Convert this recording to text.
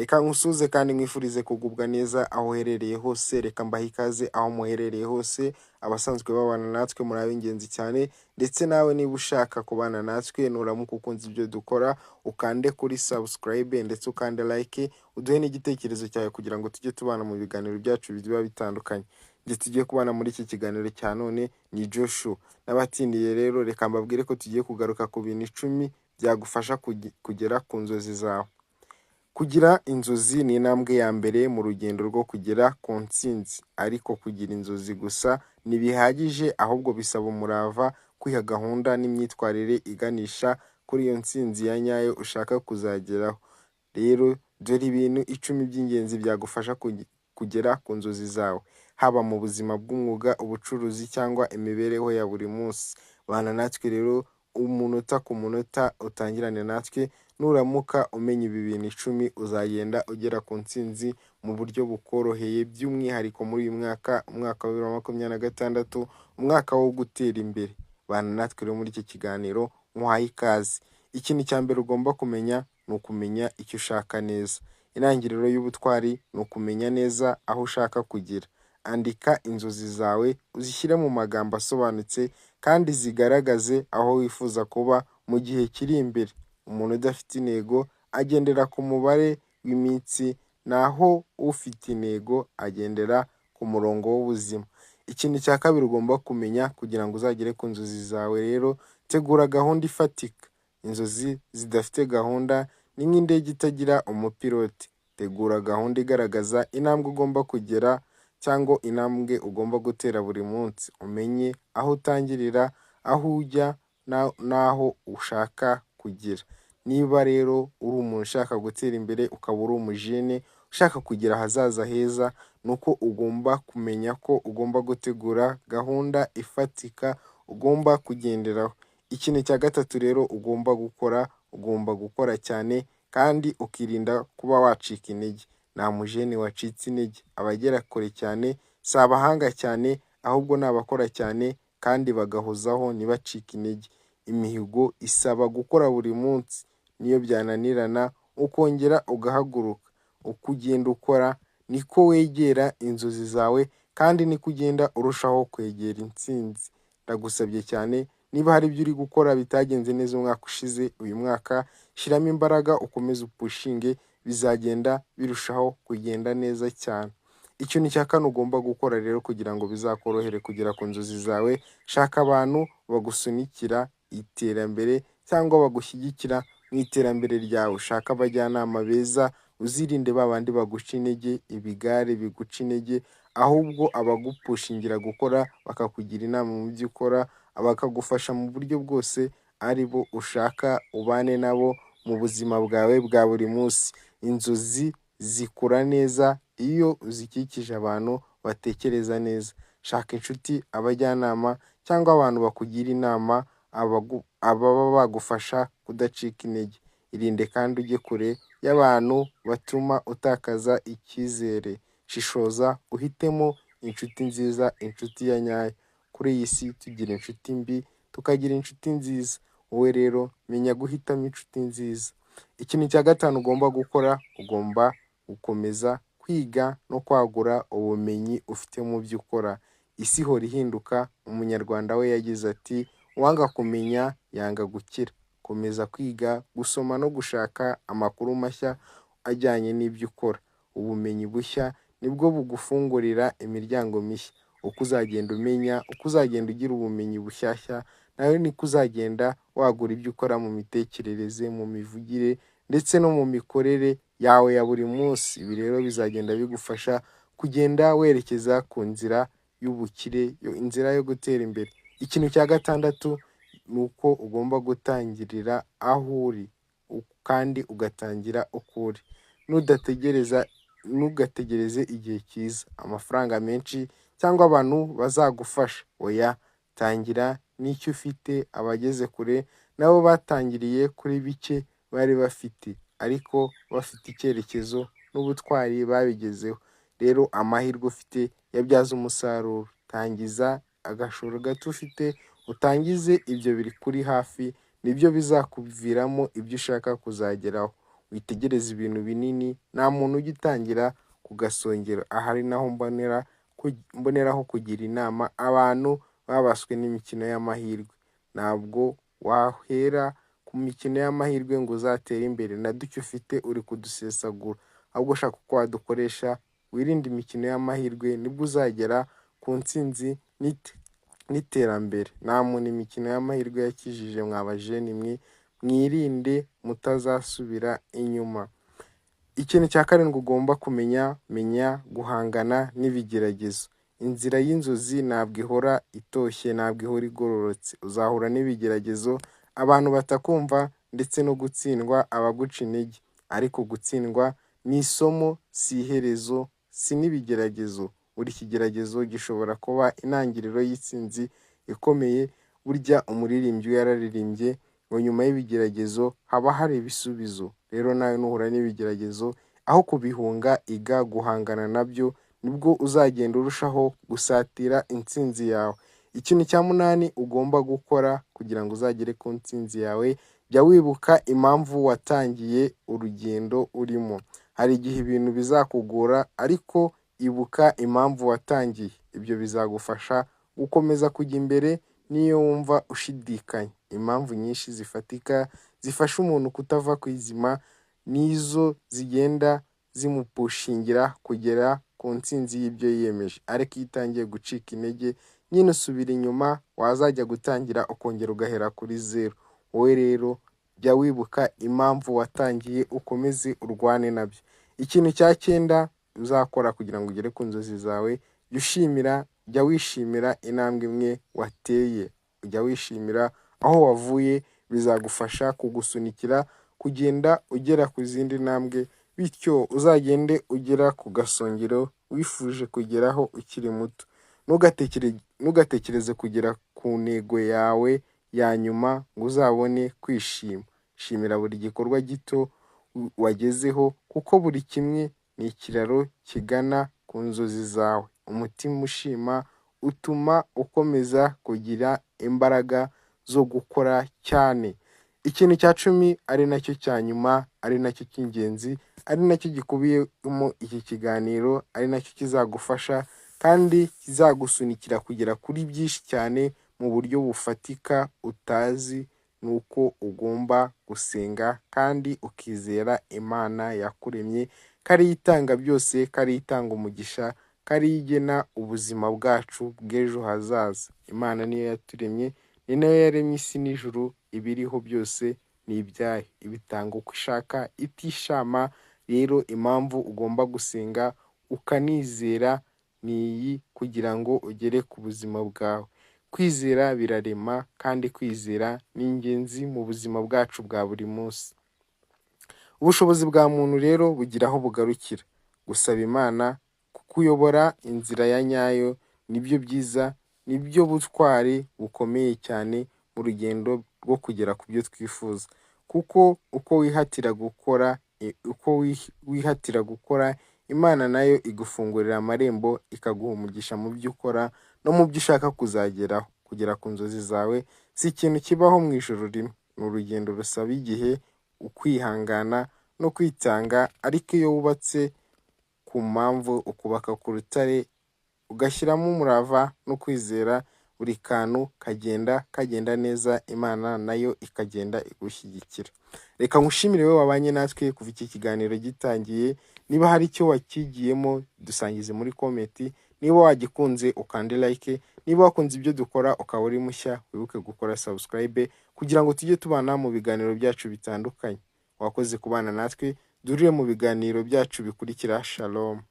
Reka nkusuze kandi nkwifurize kugubwa neza aho uherereye hose, reka mbahe ikaze aho muherereye hose, abasanzwe babana natwe muri ab'ingenzi cyane, ndetse nawe niba ushaka kubana natwe nuramuka ukunze ibyo dukora, ukande kuri subscribe ndetse ukande like, uduhe n'igitekerezo cyawe kugira ngo tujye tubana mu biganiro byacu biba bitandukanye. Njye tugiye kubana muri iki kiganiro cya none ni Joshua. N'abatindiye rero reka mbabwire ko tugiye kugaruka ku bintu 10 byagufasha kugera ku nzozi zawe. Kugira inzozi ni intambwe ya mbere mu rugendo rwo kugera ku ntsinzi, ariko kugira inzozi gusa ntibihagije, ahubwo bisaba umurava, kwiha gahunda n'imyitwarire iganisha kuri iyo ntsinzi ya nyayo ushaka kuzageraho. Rero dore ibintu 10 by'ingenzi byagufasha kugera ku nzozi zawe, haba mu buzima bw'umwuga, ubucuruzi cyangwa imibereho ya buri munsi. Bana natwe rero umunota ku munota, utangirane natwe. Nuramuka umenya ibi bintu 10 uzagenda ugera ku ntsinzi mu buryo bukoroheye, by'umwihariko muri uyu mwaka wa 2026, umwaka wo gutera imbere. Bana natwe rero muri iki kiganiro muhaye ikaze. Ikintu cya mbere ugomba kumenya ni ukumenya icyo ushaka neza. Intangiriro y'ubutwari ni ukumenya neza aho ushaka kugera. Andika inzozi zawe, uzishyire mu magambo asobanutse kandi zigaragaze aho wifuza kuba mu gihe kiri imbere. Umuntu udafite intego agendera ku mubare w'iminsi, naho ufite intego agendera ku murongo w'ubuzima. Ikintu cya kabiri ugomba kumenya kugira ngo uzagere ku nzozi zawe rero, tegura gahunda ifatika. Inzozi zidafite gahunda ni nk'indege itagira umupilote. Tegura gahunda igaragaza intambwe ugomba kugera cyangwa intambwe ugomba gutera buri munsi. Umenye aho utangirira, aho ujya n'aho ushaka kugera. Niba rero uri umuntu ushaka gutera imbere, ukaba uri umujene ushaka kugira ahazaza heza, nuko ugomba kumenya ko ugomba gutegura gahunda ifatika ugomba kugenderaho. Ikintu cya gatatu rero ugomba gukora cyane kandi ukirinda kuba wacika intege. Nta mujene wacitse intege. Abagera kure cyane si abahanga cyane, ahubwo ni abakora cyane kandi bagahozaho ntibacike intege. Imihigo isaba gukora buri munsi, niyo byananirana ukongera ugahaguruka. Uko ugenda ukora niko wegera inzozi zawe, kandi niko ugenda urushaho kwegera intsinzi. Ndagusabye cyane, niba hari ibyo uri gukora bitagenze neza umwaka ushize, uyu mwaka shyiramo imbaraga, ukomeze upushinge, bizagenda birushaho kugenda neza cyane. Ikintu cya kane ugomba gukora rero kugira ngo bizakorohere kugera ku nzozi zawe, shaka abantu bagusunikira iterambere cyangwa bagushyigikira mu iterambere ryawe. Ushaka abajyanama beza, uzirinde babandi baguca intege, ibigare biguca intege, ahubwo abagupushingira gukora, bakakugira inama mu byo ukora, bakagufasha mu buryo bwose ari bo ushaka ubane nabo mu buzima bwawe bwa buri munsi. Inzozi zikura neza iyo uzikikije abantu batekereza neza. Shaka inshuti, abajyanama cyangwa abantu bakugira inama, ababa bagufasha kudacika intege. Irinde kandi ujye kure y'abantu batuma utakaza icyizere. Shishoza uhitemo inshuti nziza, inshuti ya nyayo. Kuri iyi si tugira inshuti mbi, tukagira inshuti nziza. Wowe rero menya guhitamo inshuti nziza. Ikintu cya gatanu ugomba gukora, ugomba gukomeza kwiga no kwagura ubumenyi ufite mu byo ukora. Isi ihora ihinduka. Umunyarwanda we yagize ati, uwanga kumenya yanga gukira. Komeza kwiga, gusoma no gushaka amakuru mashya ajyanye n'ibyo ukora. Ubumenyi bushya nibwo bugufungurira imiryango mishya. Uko uzagenda umenya, uko uzagenda ugira ubumenyi bushyashya, nawe niko uzagenda wagura ibyo ukora mu mitekerereze, mu mivugire ndetse no mu mikorere yawe ya buri munsi. Ibi rero bizagenda bigufasha kugenda werekeza ku nzira y'ubukire, inzira yo gutera imbere. Ikintu cya gatandatu ni uko ugomba gutangirira aho uri kandi ugatangira uko uri. Ntugategereze igihe cyiza, amafaranga menshi cyangwa abantu bazagufasha. Oya, tangira n'icyo ufite. Abageze kure nabo batangiriye kuri bike bari bafite, ariko bafite icyerekezo n'ubutwari babigezeho. Rero amahirwe ufite yabyaza umusaruro. Tangiza agashoro gato ufite, utangize ibyo biri kuri hafi, nibyo bizakuviramo ibyo ushaka kuzageraho. witegereza ibintu binini, nta muntu ujya utangira ku gasongero. Aha ari naho mboneraho kugira inama abantu babaswe n'imikino y'amahirwe. Ntabwo wahera ku mikino y'amahirwe ngo uzatere imbere, na duke ufite uri kudusesagura, ahubwo shaka uko wadukoresha, wirinde imikino y'amahirwe, nibwo uzagera ku ntsinzi n'iterambere. Nta muntu imikino y'amahirwe yakijije, mwa bajeni mwe, mwirinde mutazasubira inyuma. Ikintu cya karindwi ugomba menya guhangana n'ibigeragezo. Inzira y'inzozi ntabwo ihora itoshye, ntabwo ihora igororotse. Uzahura n'ibigeragezo, abantu batakumva, ndetse no gutsindwa abaguca intege. Ariko gutsindwa ni isomo, si iherezo, si n'ibigeragezo. Buri kigeragezo gishobora kuba intangiriro y'intsinzi ikomeye. Burya umuririmbyi yararirimbye ngo nyuma y'ibigeragezo haba hari ibisubizo. Rero nawe nuhura n'ibigeragezo, aho kubihunga, iga guhangana nabyo, nibwo uzagenda urushaho gusatira intsinzi yawe. Ikintu cya munani ugomba gukora kugira ngo uzagere ku ntsinzi yawe, jya wibuka impamvu watangiye urugendo urimo. Hari igihe ibintu bizakugora, ariko ibuka impamvu watangiye. Ibyo bizagufasha gukomeza kujya imbere niyo wumva ushidikanya. Impamvu nyinshi zifatika zifasha umuntu kutava ku izima, nizo zigenda zimupushingira kugera ku ntsinzi y'ibyo yiyemeje. Ariko iyo utangiye gucika intege, nyine usubira inyuma, wazajya gutangira ukongera ugahera kuri zero. Wowe rero jya wibuka impamvu watangiye, ukomeze urwane nabyo. Ikintu cya cyenda uzakora kugira ngo ugere ku nzozi zawe, jya wishimira intambwe imwe wateye. Ujya wishimira aho wavuye, bizagufasha kugusunikira kugenda ugera ku zindi ntambwe, bityo uzagende ugera ku gasongero wifuje kugeraho ukiri muto. Ntugatekereze kugera ku ntego yawe ya nyuma ngo uzabone kwishima. Shimira buri gikorwa gito wagezeho, kuko buri kimwe ni ikiraro kigana ku nzozi zawe. Umutima ushima utuma ukomeza kugira imbaraga zo gukora cyane. Ikintu cya 10 ari nacyo cya nyuma, ari nacyo cy'ingenzi, ari nacyo gikubiyemo iki kiganiro, ari nacyo kizagufasha kandi kizagusunikira kugera kuri byinshi cyane mu buryo bufatika utazi, nuko ugomba gusenga kandi ukizera Imana yakuremye, ko ariyo itanga byose, ko ariyo itanga umugisha, ko ariyo igena ubuzima bwacu bw'ejo hazaza. Imana niyo yaturemye, ni nayo yaremye isi n'ijuru, ibiriho byose ni ibyayo, ibitanga uko ishaka itishama. Rero impamvu ugomba gusenga ukanizera ni iyi, kugira ngo ugere ku buzima bwawe. Kwizera birarema, kandi kwizera ni ingenzi mu buzima bwacu bwa buri munsi. Ubushobozi bwa muntu rero bugira aho bugarukira. Gusaba Imana kukuyobora inzira ya nyayo nibyo byiza, nibyo butwari bukomeye cyane mu rugendo rwo kugera ku byo twifuza. Kuko uko wihatira gukora, Imana nayo igufungurira amarembo, ikaguha umugisha mu byo ukora no mu byo ushaka kuzageraho. Kugera ku nzozi zawe si ikintu kibaho mu ijoro rimwe, ni urugendo rusaba igihe, ukwihangana no kwitanga. Ariko iyo wubatse ku mpamvu, ukubaka ku rutare, ugashyiramo umurava no kwizera, buri kantu kagenda neza, Imana nayo ikagenda igushyigikira. Reka nkushimire wowe wabanye natwe kuva iki kiganiro gitangiye. Niba hari icyo wakigiyemo, dusangize muri komenti. Niba wagikunze ukande like, niba wakunze ibyo dukora ukaba uri mushya, wibuke gukora subscribe kugira ngo tujye tubana mu biganiro byacu bitandukanye. Wakoze kubana natwe, durire mu biganiro byacu bikurikira. Shalom.